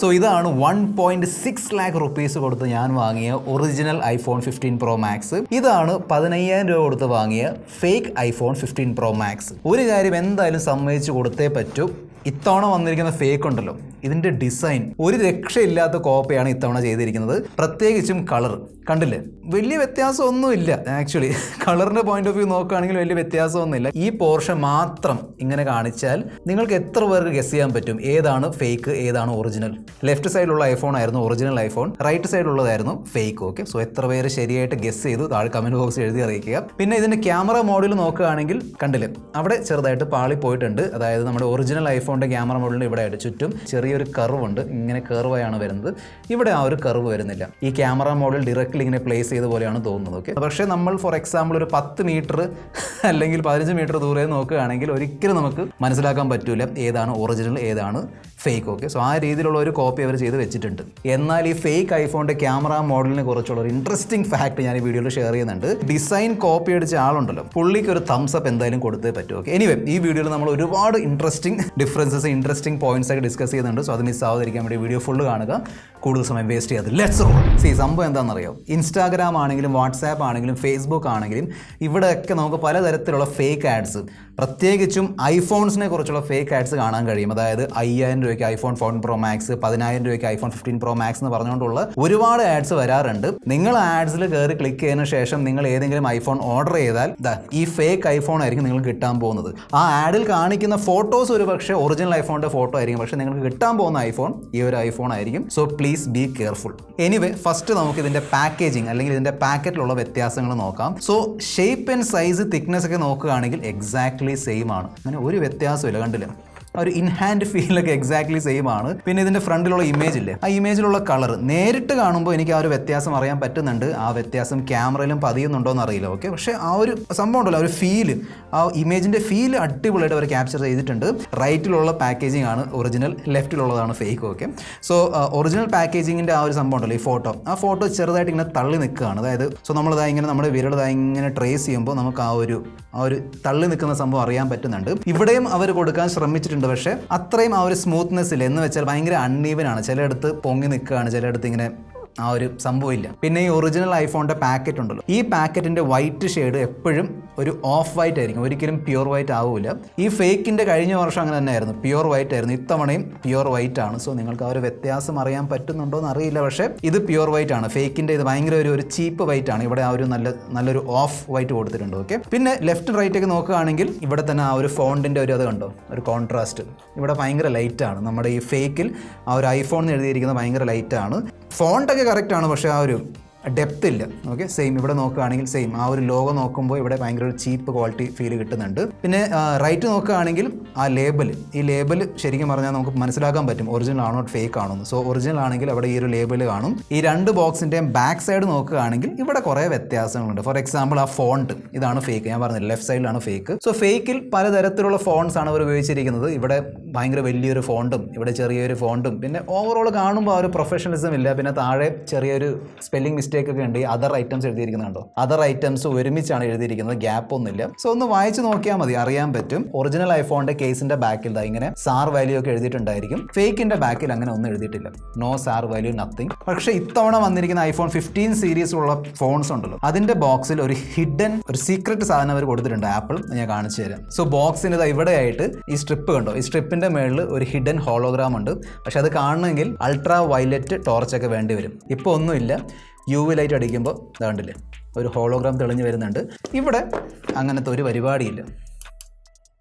So ഇതാണ് 1.6 lakh rupees കൊടുത്ത് ഞാൻ വാങ്ങിയ ഒറിജിനൽ ഐഫോൺ 15 Pro Max. ഇതാണ് 15,000 രൂപ കൊടുത്ത് വാങ്ങിയ ഫേക്ക് ഐഫോൺ 15 Pro Max. ഒരു കാര്യം എന്തായാലും സമ്മതിച്ച് കൊടുത്തേ പറ്റൂ, ഇത്തവണ വന്നിരിക്കുന്ന ഫേക്ക് ഉണ്ടല്ലോ, ഇതിൻ്റെ ഡിസൈൻ ഒരു രക്ഷയില്ലാത്ത കോപ്പിയാണ് ഇത്തവണ ചെയ്തിരിക്കുന്നത്. പ്രത്യേകിച്ചും കളർ കണ്ടില്ലേ, വലിയ വ്യത്യാസമൊന്നുമില്ല. ആക്ച്വലി കളറിൻ്റെ പോയിന്റ് ഓഫ് വ്യൂ നോക്കുകയാണെങ്കിൽ വലിയ വ്യത്യാസമൊന്നുമില്ല. ഈ പോർഷൻ മാത്രം ഇങ്ങനെ കാണിച്ചാൽ നിങ്ങൾക്ക് എത്ര പേർക്ക് ഗസ് ചെയ്യാൻ പറ്റും ഏതാണ് ഫേക്ക് ഏതാണ് ഒറിജിനൽ? ലെഫ്റ്റ് സൈഡിലുള്ള ഐഫോൺ ആയിരുന്നു ഒറിജിനൽ ഐഫോൺ, റൈറ്റ് സൈഡിലുള്ളതായിരുന്നു ഫേക്ക്. ഓക്കെ, സോ എത്ര പേര് ശരിയായിട്ട് ഗസ് ചെയ്തു താഴെ കമൻറ്റ് ബോക്സിൽ എഴുതി അറിയിക്കുക. പിന്നെ ഇതിൻ്റെ ക്യാമറ മോഡിൽ നോക്കുകയാണെങ്കിൽ കണ്ടില്ലേ, അവിടെ ചെറുതായിട്ട് പാളി പോയിട്ടുണ്ട്. അതായത് നമ്മുടെ ഒറിജിനൽ ഐഫോണിൻ്റെ ക്യാമറ മോഡിൽ ഇവിടെ ആയിട്ട് ചുറ്റും ചെറിയൊരു കർവ് ഉണ്ട്, ഇങ്ങനെ കർവായാണ് വരുന്നത്. ഇവിടെ ആ ഒരു കർവ് വരുന്നില്ല. ഈ ക്യാമറ മോഡിൽ ഡയറക്റ്റ്ലി ഇങ്ങനെ പ്ലേസ് ചെയ്ത പോലെയാണ് തോന്നുന്നത്. ഓക്കെ, പക്ഷേ നമ്മൾ ഫോർ എക്സാമ്പിൾ ഒരു 10 മീറ്റർ അല്ലെങ്കിൽ 15 മീറ്റർ ദൂരെ നോക്കുകയാണെങ്കിൽ ഒരിക്കലും നമുക്ക് മനസ്സിലാക്കാൻ പറ്റൂല ഏതാണ് ഒറിജിനൽ ഏതാണ് ഫേക്ക്. ഓക്കെ, സോ ആ രീതിയിലുള്ള ഒരു കോപ്പി അവർ ചെയ്ത് വെച്ചിട്ടുണ്ട്. എന്നാൽ ഈ ഫേക്ക് ഐഫോണിൻ്റെ ക്യാമറ മോഡലിനെ കുറിച്ചുള്ള ഒരു ഇൻട്രസ്റ്റിംഗ് ഫാക്ട് ഞാൻ ഈ വീഡിയോയിൽ ഷെയർ ചെയ്യുന്നുണ്ട്. ഡിസൈൻ കോപ്പി അടിച്ച ആളുണ്ടല്ലോ, പുള്ളിക്ക് ഒരു തംസ് അപ്പ് എന്തായാലും കൊടുത്തേ പറ്റൂ. ഓക്കെ, എനിവേ ഈ വീഡിയോയിൽ നമ്മൾ ഒരുപാട് ഇൻട്രസ്റ്റിംഗ് ഡിഫറൻസസ് ഇൻട്രസ്റ്റിംഗ് പോയിന്റ്സ് ഒക്കെ ഡിസ്കസ് ചെയ്യുന്നുണ്ട്. സോ അത് മിസ് ആവാതിരിക്കാൻ വേണ്ടി വീഡിയോ ഫുള്ള് കാണുക, കൂടുതൽ സമയം വേസ്റ്റ് ചെയ്യാതെ ലെറ്റ്സ് റോൾ. സംഭവം എന്താണെന്നറിയോ, ഇൻസ്റ്റാഗ്രാം ആണെങ്കിലും വാട്സാപ്പ് ആണെങ്കിലും ഫേസ്ബുക്ക് ആണെങ്കിലും ഇവിടെയൊക്കെ നമുക്ക് പലതരത്തിലുള്ള ഫേക്ക് ആഡ്സ്, പ്രത്യേകിച്ചും ഐഫോൺസിനെ കുറിച്ചുള്ള ഫേക്ക് ആഡ്സ് കാണാൻ കഴിയും. അതായത് 5,000 രൂപയ്ക്ക് ഐഫോൺ 14 Pro Max, 10,000 രൂപയ്ക്ക് ഐഫോൺ 15 Pro Max എന്ന് പറഞ്ഞുകൊണ്ടുള്ള ഒരുപാട് ആഡ്സ് വരാറുണ്ട്. നിങ്ങൾ ആഡ്സിൽ കയറി ക്ലിക്ക് ചെയ്തതിന് ശേഷം നിങ്ങൾ ഏതെങ്കിലും ഐഫോൺ ഓർഡർ ചെയ്താൽ ഈ ഫേക്ക് ഐഫോൺ ആയിരിക്കും നിങ്ങൾക്ക് കിട്ടാൻ പോകുന്നത്. ആ ആഡിൽ കാണിക്കുന്ന ഫോട്ടോസ് ഒരു പക്ഷേ ഒറിജിനൽ ഐഫോണിൻ്റെ ഫോട്ടോ ആയിരിക്കും, പക്ഷേ നിങ്ങൾക്ക് കിട്ടാൻ പോകുന്ന ഐഫോൺ ഈ ഒരു ഐഫോൺ ആയിരിക്കും. So please be careful. Anyway first നമുക്ക് ഇതിൻ്റെ പാക്കേജിങ് അല്ലെങ്കിൽ ഇതിൻ്റെ പാക്കറ്റിലുള്ള വ്യത്യാസങ്ങൾ നോക്കാം. So shape and size thickness ഒക്കെ നോക്കുകയാണെങ്കിൽ എക്സാക്ട്ലി സെയിം ആണ്, അങ്ങനെ ഒരു വ്യത്യാസമില്ല. കണ്ടില്ല, ഒരു ഇൻഹാൻഡ് ഫീലൊക്കെ എക്സാക്ട്ലി സെയിം ആണ്. പിന്നെ ഇതിൻ്റെ ഫ്രണ്ടിലുള്ള ഇമേജ് ഇല്ലേ, ആ ഇമേജിലുള്ള കളർ നേരിട്ട് കാണുമ്പോൾ എനിക്ക് ആ ഒരു വ്യത്യാസം അറിയാൻ പറ്റുന്നുണ്ട്. ആ വ്യത്യാസം ക്യാമറയിലും പതിയുന്നുണ്ടോ എന്ന് അറിയില്ല. ഓക്കെ, പക്ഷേ ആ ഒരു സംഭവം ഉണ്ടല്ലോ, ആ ഒരു ഫീല്, ആ ഇമേജിൻ്റെ ഫീല് അടിപൊളിയായിട്ട് അവർ ക്യാപ്ചർ ചെയ്തിട്ടുണ്ട്. റൈറ്റിലുള്ള പാക്കേജിംഗ് ആണ് ഒറിജിനൽ, ലെഫ്റ്റിലുള്ളതാണ് ഫേക്ക്. ഓക്കെ, സോ ഒറിജിനൽ പാക്കേജിങ്ങിൻ്റെ ആ ഒരു സംഭവം ഉണ്ടല്ലോ, ഈ ഫോട്ടോ, ആ ഫോട്ടോ ചെറുതായിട്ട് ഇങ്ങനെ തള്ളി നിൽക്കുകയാണ്. അതായത് സോ നമ്മളിതാ ഇങ്ങനെ നമ്മുടെ വിരലിതാ ഇങ്ങനെ ട്രേസ് ചെയ്യുമ്പോൾ നമുക്ക് ആ ഒരു തള്ളി നിൽക്കുന്ന സംഭവം അറിയാൻ പറ്റുന്നുണ്ട്. ഇവിടെയും അവർ കൊടുക്കാൻ ശ്രമിച്ചിട്ടുണ്ട്, പക്ഷേ അത്രയും ആ ഒരു സ്മൂത്ത്നെസ് ഇല്ല. എന്ന് വെച്ചാൽ ഭയങ്കര അൺഈവൻ ആണ്, ചിലയിടത്ത് പൊങ്ങി നിൽക്കുകയാണ്, ചിലയിടത്ത് ഇങ്ങനെ ആ ഒരു സംഭവമില്ല. പിന്നെ ഈ ഒറിജിനൽ ഐഫോണിൻ്റെ പാക്കറ്റ് ഉണ്ടല്ലോ, ഈ പാക്കറ്റിൻ്റെ വൈറ്റ് ഷെയ്ഡ് എപ്പോഴും ഒരു ഓഫ് വൈറ്റ് ആയിരിക്കും, ഒരിക്കലും പ്യുവർ വൈറ്റ് ആവില്ല. ഈ ഫേക്കിൻ്റെ കഴിഞ്ഞ വർഷം അങ്ങനെ തന്നെയായിരുന്നു, പ്യുവർ വൈറ്റ് ആയിരുന്നു. ഇത്തവണയും പ്യുവർ വൈറ്റ് ആണ്. സോ നിങ്ങൾക്ക് ആ ഒരു വ്യത്യാസം അറിയാൻ പറ്റുന്നുണ്ടോ എന്ന് അറിയില്ല, പക്ഷേ ഇത് പ്യുവർ വൈറ്റ് ആണ്. ഫേക്കിൻ്റെ ഇത് ഭയങ്കര ഒരു ചീപ്പ് വൈറ്റ് ആണ്. ഇവിടെ ആ ഒരു നല്ലൊരു ഓഫ് വൈറ്റ് കൊടുത്തിട്ടുണ്ട്. ഓക്കെ, പിന്നെ ലെഫ്റ്റ് റൈറ്റ് ഒക്കെ നോക്കുകയാണെങ്കിൽ ഇവിടെ തന്നെ ആ ഒരു ഫോണ്ടിൻ്റെ ഒരു അത് കണ്ടോ, ഒരു കോൺട്രാസ്റ്റ് ഇവിടെ ഭയങ്കര ലൈറ്റാണ്. നമ്മുടെ ഈ ഫേക്കിൽ ആ ഒരു ഐഫോൺ എഴുതിയിരിക്കുന്നത് ഭയങ്കര ലൈറ്റാണ്. ഫോണ്ടൊക്കെ കറക്റ്റ് ആണ്, പക്ഷേ ആ ഒരു ഡെപ്ത് ഇല്ല. ഓക്കെ, സെയിം ഇവിടെ നോക്കുകയാണെങ്കിൽ സെയിം ആ ഒരു ലോഗോ നോക്കുമ്പോൾ ഇവിടെ ഭയങ്കര ഒരു ചീപ്പ് ക്വാളിറ്റി ഫീൽ കിട്ടുന്നുണ്ട്. പിന്നെ റൈറ്റ് നോക്കുകയാണെങ്കിൽ ആ ഈ ലേബൽ ശരിക്കും പറഞ്ഞാൽ നമുക്ക് മനസ്സിലാക്കാൻ പറ്റും ഒറിജിനൽ ആണോ ഫേക്ക് ആണോ എന്ന്. സോ ഒറിജിനൽ ആണെങ്കിൽ അവിടെ ഈ ഒരു ലേബൽ കാണും. ഈ രണ്ട് ബോക്സിൻ്റെയും ബാക്ക് സൈഡ് നോക്കുകയാണെങ്കിൽ ഇവിടെ കുറേ വ്യത്യാസങ്ങളുണ്ട്. ഫോർ എക്സാമ്പിൾ ആ ഫോണ്ട് ഇതാണ് ഫേക്ക്, ഞാൻ പറഞ്ഞില്ല ലെഫ്റ്റ് സൈഡിലാണ് ഫേക്ക്. സോ ഫേക്കിൽ പലതരത്തിലുള്ള ഫോണ്ട്സ് ആണ് അവർ ഉപയോഗിച്ചിരിക്കുന്നത്. ഇവിടെ ഭയങ്കര വലിയൊരു ഫോണ്ടും ഇവിടെ ചെറിയൊരു ഫോണ്ടും, പിന്നെ ഓവറോൾ കാണുമ്പോൾ ആ ഒരു പ്രൊഫഷണലിസം ഇല്ല. പിന്നെ താഴെ ചെറിയൊരു സ്പെല്ലിംഗ് മിസ്റ്റേക്ക് ഒക്കെ ഉണ്ട്. അതർ ഐറ്റംസ് എഴുതിയിരിക്കുന്നുണ്ടോ, അതർ ഐറ്റംസ് ഒരുമിച്ചാണ് എഴുതിയിരിക്കുന്നത്, ഗ്യാപ്പ് ഒന്നുമില്ല. സോ ഒന്ന് വായിച്ച് നോക്കിയാൽ മതി, അറിയാൻ പറ്റും. ഒറിജിനൽ ഐഫോണിന്റെ കേസിന്റെ ബാക്കിൽ ഇങ്ങനെ സാർ വാല്യൂ ഒക്കെ എഴുതിയിട്ടുണ്ടായിരിക്കും. ഫേക്കിന്റെ ബാക്കിൽ അങ്ങനെ ഒന്നും എഴുതിയിട്ടില്ല, നോ സാർ വാല്യൂ നത്തിങ്. പക്ഷേ ഇത്തവണ വന്നിരിക്കുന്ന ഐഫോൺ 15 സീരീസിലുള്ള ഫോൺസ് ഉണ്ടല്ലോ, അതിന്റെ ബോക്സിൽ ഒരു ഹിഡൻ ഒരു സീക്രട്ട് സാധനം അവർ കൊടുത്തിട്ടുണ്ട്, ആപ്പിൾ. ഞാൻ കാണിച്ചു തരാം. സോ ബോക്സിന് ഇവിടെ ആയിട്ട് ഈ സ്ട്രിപ്പ് കണ്ടോ, ഈ സ്ട്രിപ്പിന്റെ മേളിൽ ഒരു ഹിഡൻ ഹോളോഗ്രാം ഉണ്ട്. പക്ഷെ അത് കാണണമെങ്കിൽ അൾട്രാ വയലറ്റ് ടോർച്ചൊക്കെ വേണ്ടി വരും. ഇപ്പോൾ ഒന്നുമില്ല, UV ലൈറ്റ് അടിക്കുമ്പോൾ കണ്ടില്ലേ ഒരു ഹോളോഗ്രാം തെളിഞ്ഞ് വരുന്നുണ്ട്. ഇവിടെ അങ്ങനത്തെ ഒരു പരിപാടിയില്ല.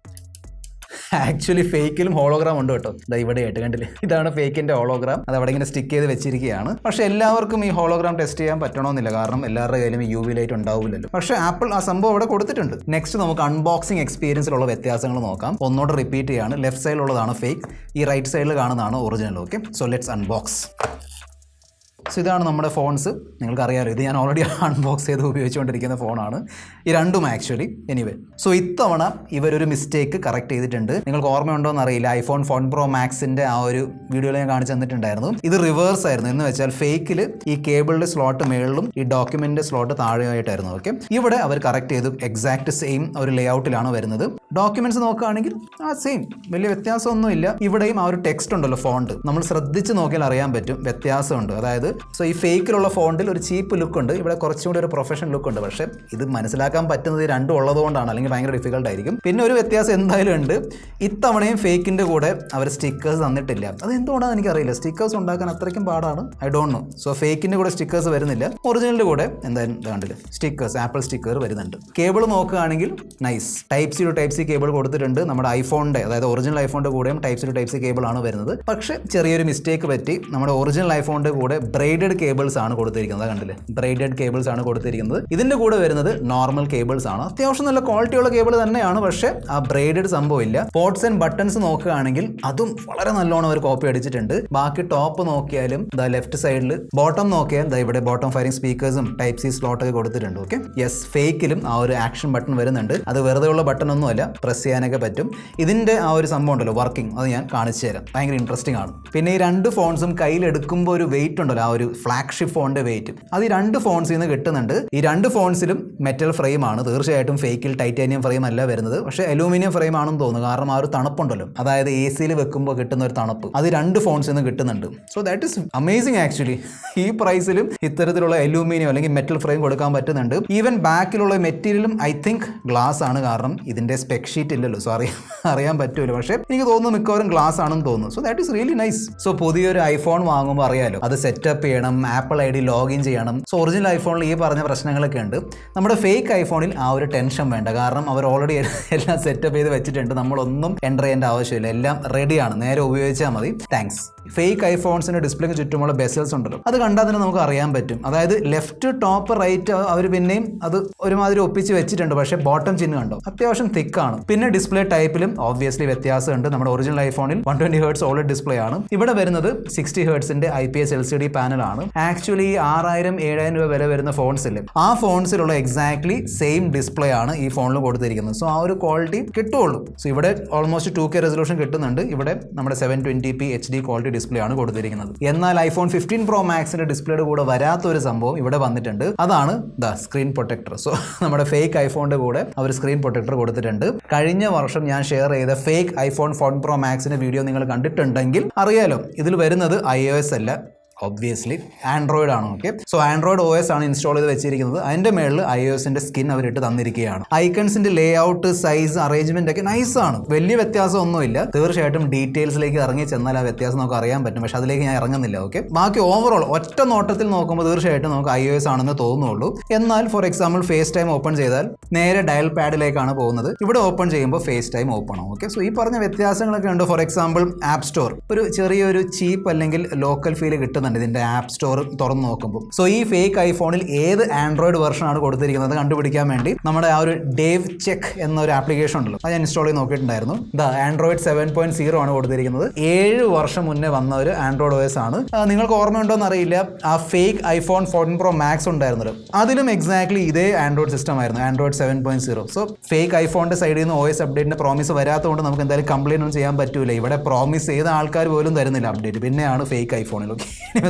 ആക്ച്വലി ഫേക്കിലും ഹോളോഗ്രാം ഉണ്ട് കേട്ടോ, ഇവിടെ ആയിട്ട് കണ്ടില്ലേ, ഇതാണ് ഫേക്കിന്റെ ഹോളോഗ്രാം. അത് അവിടെ ഇങ്ങനെ സ്റ്റിക്ക് ചെയ്ത് വെച്ചിരിക്കുകയാണ്. പക്ഷേ എല്ലാവർക്കും ഈ ഹോളോഗ്രാം ടെസ്റ്റ് ചെയ്യാൻ പറ്റണമെന്നില്ല, കാരണം എല്ലാവരുടെ കയ്യിലും ഈ UV ലൈറ്റ് ഉണ്ടാവില്ലല്ലോ. പക്ഷേ ആപ്പിൾ ആ സംഭവം അവിടെ കൊടുത്തിട്ടുണ്ട്. നെക്സ്റ്റ് നമുക്ക് അൺബോക്സിംഗ് എക്സ്പീരിയൻസിലുള്ള വ്യത്യാസങ്ങൾ നോക്കാം. ഒന്നോടെ റിപ്പീറ്റ് ചെയ്യാണ്. ലെഫ്റ്റ് സൈഡിലുള്ളതാണ് ഫേക്ക്, ഈ റൈറ്റ് സൈഡിൽ കാണുന്നതാണ് original. Okay, so let's unbox. So ഇതാണ് നമ്മുടെ ഫോൺസ്. നിങ്ങൾക്കറിയാലോ, ഇത് ഞാൻ ഓൾറെഡി അൺബോക്സ് ചെയ്ത് ഉപയോഗിച്ചുകൊണ്ടിരിക്കുന്ന ഫോണാണ് ഈ രണ്ടും ആക്ച്വലി. എനിവേ, സോ ഇത്തവണ ഇവരൊരു മിസ്റ്റേക്ക് കറക്റ്റ് ചെയ്തിട്ടുണ്ട്. നിങ്ങൾക്ക് ഓർമ്മയുണ്ടോ എന്നറിയില്ല, iPhone 14 Pro Maxന്റെ ആ ഒരു വീഡിയോയിൽ ഞാൻ കാണിച്ചു തന്നിട്ടുണ്ടായിരുന്നു. ഇത് റിവേഴ്സ് ആയിരുന്നു. എന്ന് വെച്ചാൽ ഫേക്കിൽ ഈ കേബിളിന്റെ സ്ലോട്ട് മേളിലും ഈ ഡോക്യുമെന്റിന്റെ സ്ലോട്ട് താഴെയായിട്ടായിരുന്നു. ഓക്കെ, ഇവിടെ അവർ കറക്റ്റ് ചെയ്തു. എക്സാക്ട് സെയിം ഒരു ലേ ഔട്ടിലാണ് വരുന്നത്. ഡോക്യുമെന്റ്സ് നോക്കുകയാണെങ്കിൽ സെയിം, വലിയ വ്യത്യാസമൊന്നുമില്ല. ഇവിടെയും ആ ഒരു ടെക്സ്റ്റ് ഉണ്ടല്ലോ, ഫോണ്ട്, നമ്മൾ ശ്രദ്ധിച്ച് നോക്കിയാൽ അറിയാൻ പറ്റും വ്യത്യാസമുണ്ട്. അതായത് സോ ഈ ഫേക്കിലുള്ള ഫോണ്ടിൽ ഒരു ചീപ്പ് ലുക്ക് ഉണ്ട്, ഇവിടെ കുറച്ചുകൂടി ഒരു പ്രൊഫഷണൽ ലുക്ക് ഉണ്ട്. പക്ഷേ ഇത് മനസ്സിലാക്കാൻ പറ്റുന്നത് രണ്ടും ഉള്ളതുകൊണ്ടാണ്, അല്ലെങ്കിൽ ഭയങ്കര ഡിഫിക്കൽട്ട് ആയിരിക്കും. പിന്നെ ഒരു വ്യത്യാസം എന്തായാലും ഉണ്ട്, ഇത്തവണയും ഫേക്കിന്റെ കൂടെ അവർ സ്റ്റിക്കേഴ്സ് തന്നിട്ടില്ല. അത് എന്തുകൊണ്ടാണെന്ന് എനിക്കറിയില്ല. സ്റ്റിക്കേഴ്സ് ഉണ്ടാക്കാൻ അത്രയ്ക്കും പാടാണ്, ഐ ഡോണ്ട് നോ. സോ ഫേക്കിന്റെ കൂടെ സ്റ്റിക്കേഴ്സ് വരുന്നില്ല, ഒറിജിനലിന്റെ കൂടെ എന്തായാലും കണ്ടില്ല സ്റ്റിക്കേഴ്സ്, ആപ്പിൾ സ്റ്റിക്കർ വരുന്നുണ്ട്. കേബിൾ നോക്കുകയാണെങ്കിൽ nice, type C to type C cable കൊടുത്തിട്ടുണ്ട്. നമ്മുടെ ഐഫോണിന്റെ, അതായത് ഒറിജിനൽ ഐഫോണിന്റെ കൂടെയും type C to type C cable ആണ് വരുന്നത്. പക്ഷേ ചെറിയൊരു മിസ്റ്റേക്ക് പറ്റി, നമ്മുടെ ഒറിജിനൽ ഐഫോണിന്റെ കൂടെ ബ്രൈഡഡ് കേബിൾസ് ആണ് കൊടുത്തിരിക്കുന്നത്. കണ്ടില്ലേ, ബ്രൈഡഡ് കേബിൾസ് ആണ് കൊടുത്തിരിക്കുന്നത്. ഇതിന്റെ കൂടെ വരുന്നത് നോർമൽ കേബിൾസ് ആണ്. അത്യാവശ്യം നല്ല ക്വാളിറ്റിയുള്ള കേബിൾ തന്നെയാണ്, പക്ഷേ ആ ബ്രൈഡഡ് സംഭവം ഇല്ല. പോർട്സ് ആൻഡ് ബട്ടൺസ് നോക്കുകയാണെങ്കിൽ അതും വളരെ നല്ലോണം അവർ കോപ്പി അടിച്ചിട്ടുണ്ട്. ബാക്കി ടോപ്പ് നോക്കിയാലും ലെഫ്റ്റ് സൈഡിൽ, ബോട്ടം നോക്കിയാൽ ഇവിടെ ബോട്ടം ഫയറിംഗ് സ്പീക്കേഴ്സും ടൈപ്പ് സി സ്ലോട്ടൊക്കെ കൊടുത്തിട്ടുണ്ട്. ഓക്കെ, യെസ്, ഫേക്കിലും ആ ഒരു ആക്ഷൻ ബട്ടൺ വരുന്നുണ്ട്. അത് വെറുതെ ഉള്ള ബട്ടൺ ഒന്നുമല്ല, പ്രസ് ചെയ്യാനൊക്കെ പറ്റും. ഇതിന്റെ ആ ഒരു സംഭവം ഉണ്ടല്ലോ, വർക്കിംഗ്, അത് ഞാൻ കാണിച്ചു തരാം. ഭയങ്കര ഇൻട്രസ്റ്റിംഗ് ആണ്. പിന്നെ ഈ രണ്ട് ഫോൺസും കയ്യിലെടുക്കുമ്പോൾ ഒരു വെയിറ്റ് ഉണ്ടല്ലോ, ആ ഒരു ഫ്ലാഗ്ഷിപ്പ് ഫോണിന്റെ വെയിറ്റ്, അത് ഈ രണ്ട് ഫോൺസിൽ നിന്ന് കിട്ടുന്നുണ്ട്. ഈ രണ്ട് ഫോൺസിലും മെറ്റൽ ഫ്രെയിം ആണ്. തീർച്ചയായിട്ടും ഫേക്കിൽ ടൈറ്റാനിയം ഫ്രെയിം അല്ല വരുന്നത്, പക്ഷേ അലൂമിനിയം ഫ്രെയിം ആണെന്ന് തോന്നുന്നു. കാരണം ആ ഒരു തണുപ്പുണ്ടല്ലോ, അതായത് AC വെക്കുമ്പോൾ കിട്ടുന്ന ഒരു തണുപ്പ്, അത് രണ്ട് ഫോൺസിൽ നിന്ന് കിട്ടുന്നുണ്ട്. So that is amazing actually. ഈ പ്രൈസിലും ഇത്തരത്തിലുള്ള അലൂമിനിയം അല്ലെങ്കിൽ മെറ്റൽ ഫ്രെയിം കൊടുക്കാൻ പറ്റുന്നുണ്ട്. ഈവൻ ബാക്കിലുള്ള മെറ്റീരിയലും ഐ തിങ്ക് ഗ്ലാസ് ആണ്. കാരണം ഇതിന്റെ സ്പെക് ഷീറ്റ് ഇല്ലല്ലോ, സോ അറിയാൻ പറ്റുമല്ലോ. പക്ഷേ എനിക്ക് തോന്നുന്നു മിക്കവാറും ഗ്ലാസ് ആണെന്ന് തോന്നുന്നു. So that is really nice. So പുതിയൊരു ഐഫോൺ വാങ്ങുമ്പോൾ അറിയാലോ, അത് സെറ്റപ്പ് ചെയ്യണം, ആപ്പിൾ ID ലോഗിൻ ചെയ്യണം. സോ ഒറിജിനൽ ഐഫോണിൽ ഈ പറഞ്ഞ പ്രശ്നങ്ങളൊക്കെ ഉണ്ട്. നമ്മുടെ ഫേക്ക് ഐഫോണിൽ ആ ഒരു ടെൻഷൻ വേണ്ട. കാരണം അവർ ഓൾറെഡി എല്ലാം സെറ്റപ്പ് ചെയ്ത് വെച്ചിട്ടുണ്ട്. നമ്മളൊന്നും എൻ്റർ ചെയ്യേണ്ട ആവശ്യമില്ല, എല്ലാം റെഡിയാണ്, നേരെ ഉപയോഗിച്ചാൽ മതി. താങ്ക്സ്. ഫേക്ക് ഐഫോൺസിന്റെ ഡിസ്പ്ലേക്ക് ചുറ്റുമുള്ള ബെസൽസ് ഉണ്ടല്ലോ, അത് കണ്ടാൽ തന്നെ നമുക്ക് അറിയാൻ പറ്റും. അതായത് ലെഫ്റ്റ് ടോപ്പ് റൈറ്റ് അവർ പിന്നെയും അത് ഒരുമാതിരി ഒപ്പിച്ച് വെച്ചിട്ടുണ്ട്. പക്ഷേ ബോട്ടം ചിഹ്നം കണ്ടോ, അത്യാവശ്യം തിക്കാണ്. പിന്നെ ഡിസ്പ്ലേ ടൈപ്പിലും ഓബ്വിയസ്ലി വ്യത്യാസമുണ്ട്. നമ്മുടെ ഒറിജിനൽ ഐഫോണിൽ 120 Hz OLED ഡിസ്പ്ലേ ആണ്. ഇവിടെ വരുന്നത് 60 Hz IPS LCD പാനലാണ്. ആക്ച്വലി 6000-7000 രൂപ വില വരുന്ന ഫോൺസിൽ, ആ ഫോൺസിലുള്ള എക്സാക്ട്ലി സെയിം ഡിസ്പ്ലേ ആണ് ഈ ഫോണിൽ കൊടുത്തിരിക്കുന്നത്. സോ ആ ഒരു ക്വാളിറ്റി കിട്ടുള്ളൂ. സോ ഇവിടെ ഓൾമോസ്റ്റ് 2K റെസൊല്യൂഷൻ കിട്ടുന്നുണ്ട്. ഇവിടെ നമ്മുടെ 720p HD ക്വാളിറ്റി ഡിസ്പ്ലേ ആണ് കൊടുത്തിരിക്കുന്നത്. എന്നാൽ iPhone 15 Pro Maxന്റെ ഡിസ്പ്ലേയുടെ കൂടെ വരാത്ത ഒരു സംഭവം ഇവിടെ വന്നിട്ടുണ്ട്. അതാണ് സ്ക്രീൻ പ്രൊട്ടക്ടർ. സോ നമ്മുടെ ഫേക്ക് ഐഫോണിന്റെ കൂടെ അവർ സ്ക്രീൻ പ്രൊട്ടക്ടർ കൊടുത്തിട്ടുണ്ട്. കഴിഞ്ഞ വർഷം ഞാൻ ഷെയർ ചെയ്ത ഫേക്ക് iPhone 14 Pro Maxന്റെ വീഡിയോ നിങ്ങൾ കണ്ടിട്ടുണ്ടെങ്കിൽ അറിയാലോ, ഇതിൽ വരുന്നത് iOS അല്ല, ഒബ്വിയസ്ലി ആൻഡ്രോയിഡ് ആണ്. ഓക്കെ, സോ ആൻഡ്രോയിഡ് OS ആണ് ഇൻസ്റ്റാൾ ചെയ്ത് വെച്ചിരിക്കുന്നത്. അതിന്റെ മേളിൽ iOSന്റെ സ്കിൻ അവരിട്ട് തന്നിരിക്കുകയാണ്. ഐക്കൺസിന്റെ ലേ ഔട്ട്, സൈസ്, അറേഞ്ച്മെന്റ് ഒക്കെ നൈസ് ആണ്, വലിയ വ്യത്യാസം ഒന്നുമില്ല. തീർച്ചയായിട്ടും ഡീറ്റെയിൽസിലേക്ക് ഇറങ്ങി ചെന്നാൽ ആ വ്യത്യാസം നമുക്ക് അറിയാൻ പറ്റും. പക്ഷെ അതിലേക്ക് ഞാൻ ഇറങ്ങുന്നില്ല. ഓക്കെ, ബാക്കി ഓവറോൾ ഒറ്റ നോട്ടത്തിൽ നോക്കുമ്പോൾ തീർച്ചയായിട്ടും നമുക്ക് iOS ആണെന്ന് തോന്നുള്ളൂ. എന്നാൽ for example FaceTime open ചെയ്താൽ നേരെ ഡയൽ പാഡിലേക്കാണ് പോകുന്നത്. ഇവിടെ ഓപ്പൺ ചെയ്യുമ്പോൾ ഫേസ് ടൈം ഓപ്പൺ ആവും. ഓക്കെ, സോ ഈ പറഞ്ഞ വ്യത്യാസങ്ങളൊക്കെ ഉണ്ട്. ഫോർ എക്സാമ്പിൾ ആപ്പ് സ്റ്റോർ, ഒരു ചെറിയൊരു ചീപ്പ് അല്ലെങ്കിൽ ലോക്കൽ ഫീൽ കിട്ടുന്നുണ്ട് ഇതിന്റെ ആപ്പ് സ്റ്റോർ തുറന്നു നോക്കുമ്പോൾ. സോ ഈ ഫേക്ക് ഐഫോണിൽ ഏത് ആൻഡ്രോയിഡ് വെർഷൻ ആണ് കൊടുത്തിരിക്കുന്നത് കണ്ടുപിടിക്കാൻ വേണ്ടി നമ്മുടെ ആ ഒരു ഡേവ് ചെക്ക് എന്നൊരു ആപ്ലിക്കേഷൻ ഉണ്ടല്ലോ, അത് ഞാൻ ഇൻസ്റ്റാൾ ചെയ്ത് നോക്കിയിട്ടുണ്ടായിരുന്നു. ആൻഡ്രോയിഡ് 7.0 ആണ് കൊടുത്തിരിക്കുന്നത്. 7 വർഷം മുന്നേ വന്ന ഒരു ആൻഡ്രോയിഡ് OS ആണ്. നിങ്ങൾക്ക് ഓർമ്മയുണ്ടോന്ന് അറിയില്ല, ആ ഫേക്ക് iPhone 14 Pro Max ഉണ്ടായിരുന്നല്ലോ, അതിലും എക്സാക്ട്ലി ഇതേ ആൻഡ്രോയിഡ് സിസ്റ്റം ആയിരുന്നു, ആൻഡ്രോയിഡ് 7.0. സോ ഫേക്ക് ഐഫോണിന്റെ സൈഡിൽ നിന്ന് OS അപ്ഡേറ്റിന്റെ പ്രോമിസ് വരാത്തതുകൊണ്ട് നമുക്ക് എന്തായാലും കംപ്ലൈന്റ് ഒന്നും ചെയ്യാൻ പറ്റൂല. ഇവിടെ പ്രോമിസ് ചെയ്ത ആൾക്കാർ പോലും തരുന്നില്ല അപ്ഡേറ്റ്, പിന്നെയാണ് ഫേക്ക് ഐഫോണിൽ. ഓക്കെ,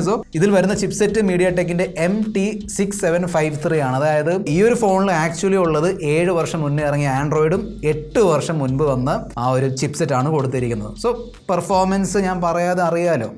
സോ ഇതിൽ വരുന്ന ചിപ്സെറ്റ് MediaTekന്റെ MT6753 ആണ്. അതായത് ഈ ഒരു ഫോണിൽ ആക്ച്വലി ഉള്ളത് 7 വർഷം മുന്നേ ഇറങ്ങിയ ആൻഡ്രോയിഡും 8 വർഷം മുൻപ് വന്ന ആ ഒരു ചിപ്സെറ്റ് ആണ് കൊടുത്തിരിക്കുന്നത്. സോ പെർഫോമൻസ് ഞാൻ പറയാതെ അറിയാലോ,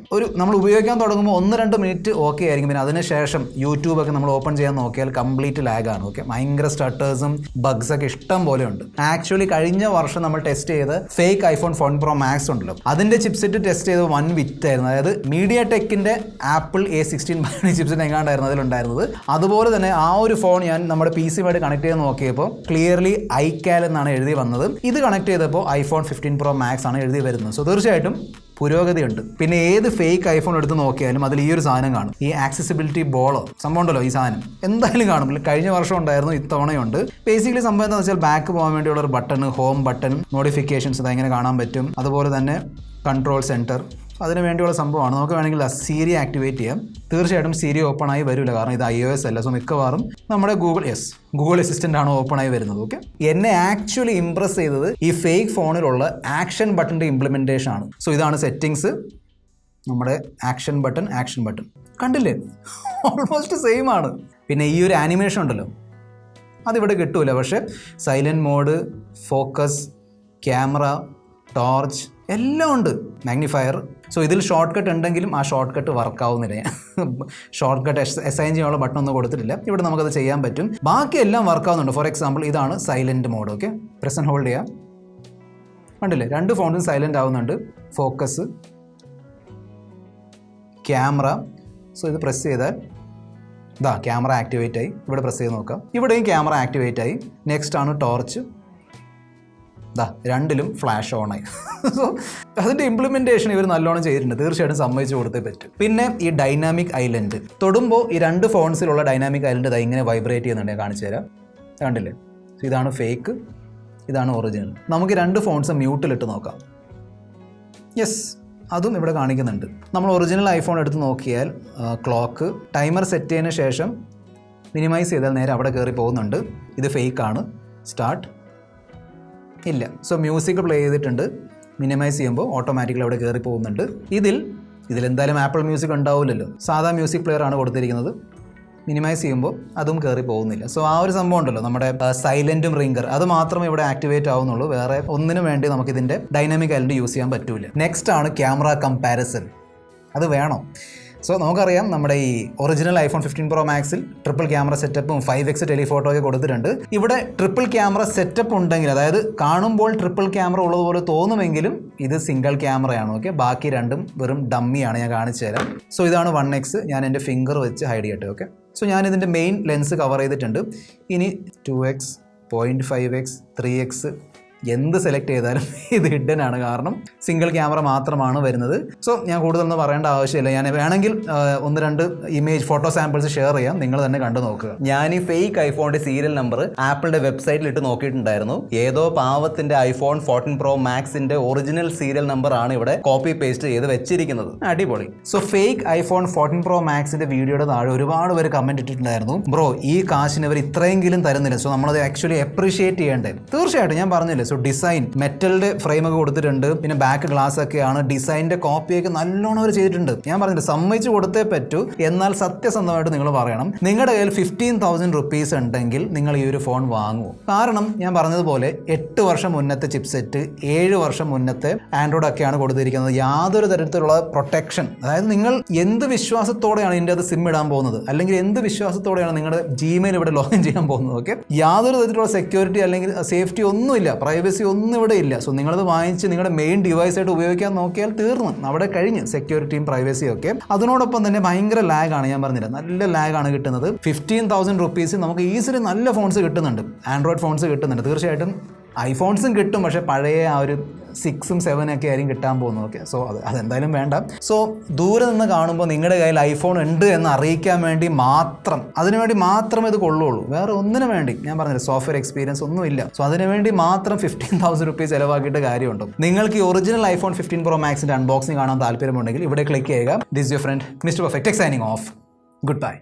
നമ്മൾ ഉപയോഗിക്കാൻ തുടങ്ങുമ്പോൾ 1-2 മിനിറ്റ് ഓക്കെ ആയിരിക്കും. പിന്നെ അതിനുശേഷം യൂട്യൂബ് ഒക്കെ നമ്മൾ ഓപ്പൺ ചെയ്യാൻ നോക്കിയാൽ കംപ്ലീറ്റ് ലാഗാണ്. ഓക്കെ, ഭയങ്കര സ്റ്റട്ടേഴ്സും ബഗ്സ് ഒക്കെ ഇഷ്ടം പോലെ ഉണ്ട്. ആക്ച്വലി കഴിഞ്ഞ വർഷം നമ്മൾ ടെസ്റ്റ് ചെയ്ത് ഫേക്ക് iPhone 14 Pro Max ഉണ്ടല്ലോ, അതിന്റെ ചിപ്സെറ്റ് ടെസ്റ്റ് ചെയ്ത് 1 വിറ്റായിരുന്നു. അതായത് MediaTekന്റെ ആപ്പിൾ A16 ചിപ്സെറ്റ് എങ്ങാണ്ടായിരുന്നു അതിലുണ്ടായിരുന്നത്. അതുപോലെ തന്നെ ആ ഒരു ഫോൺ ഞാൻ നമ്മുടെ PC-യുമായിട്ട് കണക്ട് ചെയ്ത് നോക്കിയപ്പോൾ ക്ലിയർലി iCal എന്നാണ് എഴുതി വന്നത്. ഇത് കണക്ട് ചെയ്തപ്പോൾ iPhone 15 Pro Max ആണ് എഴുതി വരുന്നത്. സോ തീർച്ചയായിട്ടും പുരോഗതിയുണ്ട്. പിന്നെ ഏത് ഫേക്ക് ഐഫോൺ എടുത്ത് നോക്കിയാലും അതിൽ ഈ ഒരു സാധനം കാണും, ഈ ആക്സസിബിലിറ്റി ബോളോ സംഭവം ഉണ്ടല്ലോ, ഈ സാധനം എന്തായാലും കാണും. കഴിഞ്ഞ വർഷം ഉണ്ടായിരുന്നു, ഇത്തവണയുണ്ട്. ബേസിക്കലി സംഭവം എന്താണെന്ന് വെച്ചാൽ ബാക്ക് പോകാൻ വേണ്ടിയുള്ള ഒരു ബട്ടൺ, ഹോം ബട്ടൺ, നോട്ടിഫിക്കേഷൻസ് ഇതെങ്ങനെ കാണാൻ പറ്റും. അതുപോലെ തന്നെ കൺട്രോൾ സെൻറ്റർ, അതിന് വേണ്ടിയുള്ള സംഭവമാണ്. നമുക്ക് വേണമെങ്കിൽ സിരി ആക്ടിവേറ്റ് ചെയ്യാം. തീർച്ചയായിട്ടും സിരി ഓപ്പൺ ആയി വരില്ല, കാരണം ഇത് iOS അല്ല. സോ മിക്കവാറും നമ്മുടെ ഗൂഗിൾ അസിസ്റ്റൻ്റ് ആണ് ഓപ്പൺ ആയി വരുന്നത്. ഓക്കെ, എന്നെ ആക്ച്വലി ഇംപ്രസ് ചെയ്തത് ഈ ഫേക്ക് ഫോണിലുള്ള ആക്ഷൻ ബട്ടൻ്റെ ഇംപ്ലിമെൻറ്റേഷൻ ആണ്. സോ ഇതാണ് സെറ്റിങ്സ്, നമ്മുടെ ആക്ഷൻ ബട്ടൺ കണ്ടില്ലേ, ഓൾമോസ്റ്റ് സെയിം ആണ്. പിന്നെ ഈ ഒരു ആനിമേഷൻ ഉണ്ടല്ലോ, അതിവിടെ കിട്ടൂല. പക്ഷേ silent mode, focus, camera, torch എല്ലാം ഉണ്ട്, മാഗ്നിഫയർ. സോ ഇതിൽ ഷോർട്ട് കട്ട് ഉണ്ടെങ്കിലും ആ ഷോർട്ട് കട്ട് വർക്ക് ആവുന്നില്ല. ഷോർട്ട് കട്ട് അസൈൻ ചെയ്യാനുള്ള ബട്ടൺ ഒന്നും കൊടുത്തിട്ടില്ല. ഇവിടെ നമുക്കത് ചെയ്യാൻ പറ്റും. ബാക്കിയെല്ലാം വർക്ക് ആവുന്നുണ്ട്. ഫോർ എക്സാമ്പിൾ ഇതാണ് silent mode. Okay, press and hold ചെയ്യാം. കണ്ടില്ലേ, 2 ഫോൺസും സൈലൻ്റ് ആവുന്നുണ്ട്. Focus, camera. സോ ഇത് പ്രസ് ചെയ്താൽ ക്യാമറ ആക്ടിവേറ്റ് ആയി. ഇവിടെ പ്രസ് ചെയ്ത് നോക്കാം, ഇവിടെയും ക്യാമറ ആക്ടിവേറ്റ് ആയി. നെക്സ്റ്റ് ആണ് ടോർച്ച്. രണ്ടിലും ഫ്ലാഷ് ഓൺ ആയി. സോ അതിൻ്റെ ഇംപ്ലിമെൻറ്റേഷൻ ഇവർ നല്ലോണം ചെയ്തിട്ടുണ്ട്. തീർച്ചയായിട്ടും സമ്മതിച്ച് കൊടുത്തേ പറ്റും. പിന്നെ ഈ ഡൈനാമിക് ഐലൻഡ് തൊടുമ്പോൾ ഈ 2 ഫോൺസിലുള്ള ഡൈനാമിക് ഐലൻഡ് ഇങ്ങനെ വൈബ്രേറ്റ് ചെയ്യുന്നുണ്ട്. ഞാൻ കാണിച്ചു തരാം. കണ്ടില്ലേ, ഇതാണ് ഫേക്ക്, ഇതാണ് ഒറിജിനൽ. നമുക്ക് 2 ഫോൺസ് മ്യൂട്ടിലിട്ട് നോക്കാം. യെസ്, അതും ഇവിടെ കാണിക്കുന്നുണ്ട്. നമ്മൾ ഒറിജിനൽ ഐഫോൺ എടുത്ത് നോക്കിയാൽ ക്ലോക്ക് ടൈമർ സെറ്റ് ചെയ്തതിന് ശേഷം മിനിമൈസ് ചെയ്താൽ നേരെ അവിടെ കയറി പോകുന്നുണ്ട്. ഇത് ഫേക്കാണ്. സ്റ്റാർട്ട് ഇല്ല. സോ മ്യൂസിക് പ്ലേ ചെയ്തിട്ടുണ്ട്, മിനിമൈസ് ചെയ്യുമ്പോൾ ഓട്ടോമാറ്റിക്കലി അവിടെ കയറി പോകുന്നുണ്ട്. ഇതിലെന്തായാലും ആപ്പിൾ മ്യൂസിക് ഉണ്ടാവില്ലല്ലോ, സാധാ മ്യൂസിക് പ്ലെയർ ആണ് കൊടുത്തിരിക്കുന്നത്. മിനിമൈസ് ചെയ്യുമ്പോൾ അതും കയറി പോകുന്നില്ല. സോ ആ ഒരു സംഭവം ഉണ്ടല്ലോ, നമ്മുടെ സൈലൻറ്റും റിംഗർ, അത് മാത്രമേ ഇവിടെ ആക്ടിവേറ്റ് ആവുന്നുള്ളൂ. വേറെ ഒന്നിനും വേണ്ടി നമുക്കിതിൻ്റെ ഡൈനാമിക് ഐലൻഡ് യൂസ് ചെയ്യാൻ പറ്റില്ല. നെക്സ്റ്റ് ആണ് ക്യാമറ കമ്പാരിസൺ. അത് വേണം. സോ നമുക്കറിയാം, നമ്മുടെ ഈ ഒറിജിനൽ ഐഫോൺ 15 Pro Maxൽ ട്രിപ്പിൾ ക്യാമറ സെറ്റപ്പും 5x ടെലിഫോട്ടോ ഒക്കെ കൊടുത്തിട്ടുണ്ട്. ഇവിടെ ട്രിപ്പിൾ ക്യാമറ സെറ്റപ്പ് ഉണ്ടെങ്കിൽ, അതായത് കാണുമ്പോൾ ട്രിപ്പിൾ ക്യാമറ ഉള്ളതുപോലെ തോന്നുമെങ്കിലും ഇത് സിംഗിൾ ക്യാമറയാണ്. ഓക്കെ, ബാക്കി രണ്ടും വെറും ഡമ്മിയാണ്. ഞാൻ കാണിച്ചു തരാം. സോ ഇതാണ് 1x. ഞാൻ എൻ്റെ ഫിംഗർ വെച്ച് ഹൈഡ് ചെയ്യട്ടെ. ഓക്കെ, സോ ഞാനിതിൻ്റെ മെയിൻ ലെൻസ് കവർ ചെയ്തിട്ടുണ്ട്. ഇനി 2x, 0.5x, 3x എന്ത് സെലക്ട് ചെയ്താലും ഇത് ഹിഡൻ ആണ്, കാരണം സിംഗിൾ ക്യാമറ മാത്രമാണ് വരുന്നത്. സോ ഞാൻ കൂടുതലൊന്നും പറയേണ്ട ആവശ്യമില്ല. ഞാൻ വേണമെങ്കിൽ 1-2 ഇമേജ് ഫോട്ടോ സാമ്പിൾസ് ഷെയർ ചെയ്യാം, നിങ്ങൾ തന്നെ കണ്ടു നോക്കുക. ഞാൻ ഈ ഫേക്ക് ഐഫോണിൻ്റെ സീരിയൽ നമ്പർ ആപ്പിളിൻ്റെ വെബ്സൈറ്റിൽ ഇട്ട് നോക്കിയിട്ടുണ്ടായിരുന്നു. ഏതോ പാവത്തിൻ്റെ ഐഫോൺ 14 Pro Maxൻ്റെ ഒറിജിനൽ സീരിയൽ നമ്പർ ആണ് ഇവിടെ കോപ്പി പേസ്റ്റ് ചെയ്ത് വെച്ചിരിക്കുന്നത്. അടിപൊളി. സോ ഫേക്ക് ഐഫോൺ 14 Pro Maxൻ്റെ വീഡിയോയുടെ താഴെ ഒരുപാട് പേര് കമൻറ്റ് ഇട്ടിട്ടുണ്ടായിരുന്നു, ബ്രോ ഈ കാശിന് ഇവർ ഇത്രയെങ്കിലും തരുന്നില്ല. സോ നമ്മളത് ആക്ച്വലി അപ്രീഷിയേറ്റ് ചെയ്യേണ്ടത്. തീർച്ചയായിട്ടും ഞാൻ പറഞ്ഞില്ലേ, സോ ഡിസൈൻ മെറ്റലിൻ്റെ ഫ്രെയിമൊക്കെ കൊടുത്തിട്ടുണ്ട്, പിന്നെ ബാക്ക് ഗ്ലാസ് ഒക്കെയാണ്. ഡിസൈനിൻ്റെ കോപ്പിയൊക്കെ നല്ലോണം അവർ ചെയ്തിട്ടുണ്ട്. ഞാൻ പറഞ്ഞില്ല, സമ്മതിച്ച് കൊടുത്തേ പറ്റൂ. എന്നാൽ സത്യസന്ധമായിട്ട് നിങ്ങൾ പറയണം, നിങ്ങളുടെ കയ്യിൽ 15,000 റുപ്പീസ് ഉണ്ടെങ്കിൽ നിങ്ങൾ ഈ ഒരു ഫോൺ വാങ്ങൂ. കാരണം ഞാൻ പറഞ്ഞതുപോലെ 8 വർഷം മുന്നത്തെ ചിപ്സെറ്റ്, 7 വർഷം മുന്നത്തെ ആൻഡ്രോയിഡ് ഒക്കെയാണ് കൊടുത്തിരിക്കുന്നത്. യാതൊരു തരത്തിലുള്ള പ്രൊട്ടക്ഷൻ, അതായത് നിങ്ങൾ എന്ത് വിശ്വാസത്തോടെയാണ് ഇതിൻ്റെ അത് സിം ഇടാൻ പോകുന്നത്, അല്ലെങ്കിൽ എന്ത് വിശ്വാസത്തോടെയാണ് നിങ്ങളുടെ ജിമെയിൽ ഇവിടെ ലോഗിൻ ചെയ്യാൻ പോകുന്നത്. ഓക്കെ, യാതൊരു തരത്തിലുള്ള സെക്യൂരിറ്റി അല്ലെങ്കിൽ സേഫ്റ്റി ഒന്നുമില്ല, പ്രൈവസി ഒന്നും ഇവിടെ ഇല്ല. സോ നിങ്ങളത് വാങ്ങിച്ച് നിങ്ങളുടെ മെയിൻ ഡിവൈസായിട്ട് ഉപയോഗിക്കാൻ നോക്കിയാൽ തീർന്നു, അവിടെ കഴിഞ്ഞ് സെക്യൂരിറ്റിയും പ്രൈവസിയും ഒക്കെ. അതിനോടൊപ്പം തന്നെ ഭയങ്കര ലാഗാണ്. ഞാൻ പറഞ്ഞില്ല, നല്ല ലാഗാണ് കിട്ടുന്നത്. 15,000 റുപ്പീസ് നമുക്ക് ഈസിലി നല്ല ഫോൺസ് കിട്ടുന്നുണ്ട്, ആൻഡ്രോയിഡ് ഫോൺസ് കിട്ടുന്നുണ്ട്. തീർച്ചയായിട്ടും ഐഫോൺസും കിട്ടും, പക്ഷേ പഴയ ആ ഒരു 6ഉം 7 ഒക്കെ ആയിരിക്കും കിട്ടാൻ പോകുന്നത്. ഓക്കെ, സോ അതെന്തായാലും വേണ്ട. സോ ദൂരെ നിന്ന് കാണുമ്പോൾ നിങ്ങളുടെ കയ്യിൽ ഐഫോൺ ഉണ്ട് എന്ന് അറിയിക്കാൻ വേണ്ടി മാത്രം, അതിനുവേണ്ടി മാത്രമേ ഇത് കൊള്ളുള്ളൂ, വേറെ ഒന്നിനു വേണ്ടി. ഞാൻ പറഞ്ഞില്ല, സോഫ്റ്റ്വെയർ എക്സ്പീരിയൻസ് ഒന്നുമില്ല. സോ അതിനുവേണ്ടി മാത്രം 15,000 റുപ്പീസ് ചിലവാക്കിയിട്ട് കാര്യമുണ്ടോ? നിങ്ങൾക്ക് ഈ ഒറിജിനൽ ഐഫോൺ 15 Pro Maxൻ്റെ അൺബോക്സിംഗ് കാണാൻ താല്പര്യമുണ്ടെങ്കിൽ ഇവിടെ ക്ലിക്ക് ചെയ്യുക. This your friend mister perfect signing off. Good bye.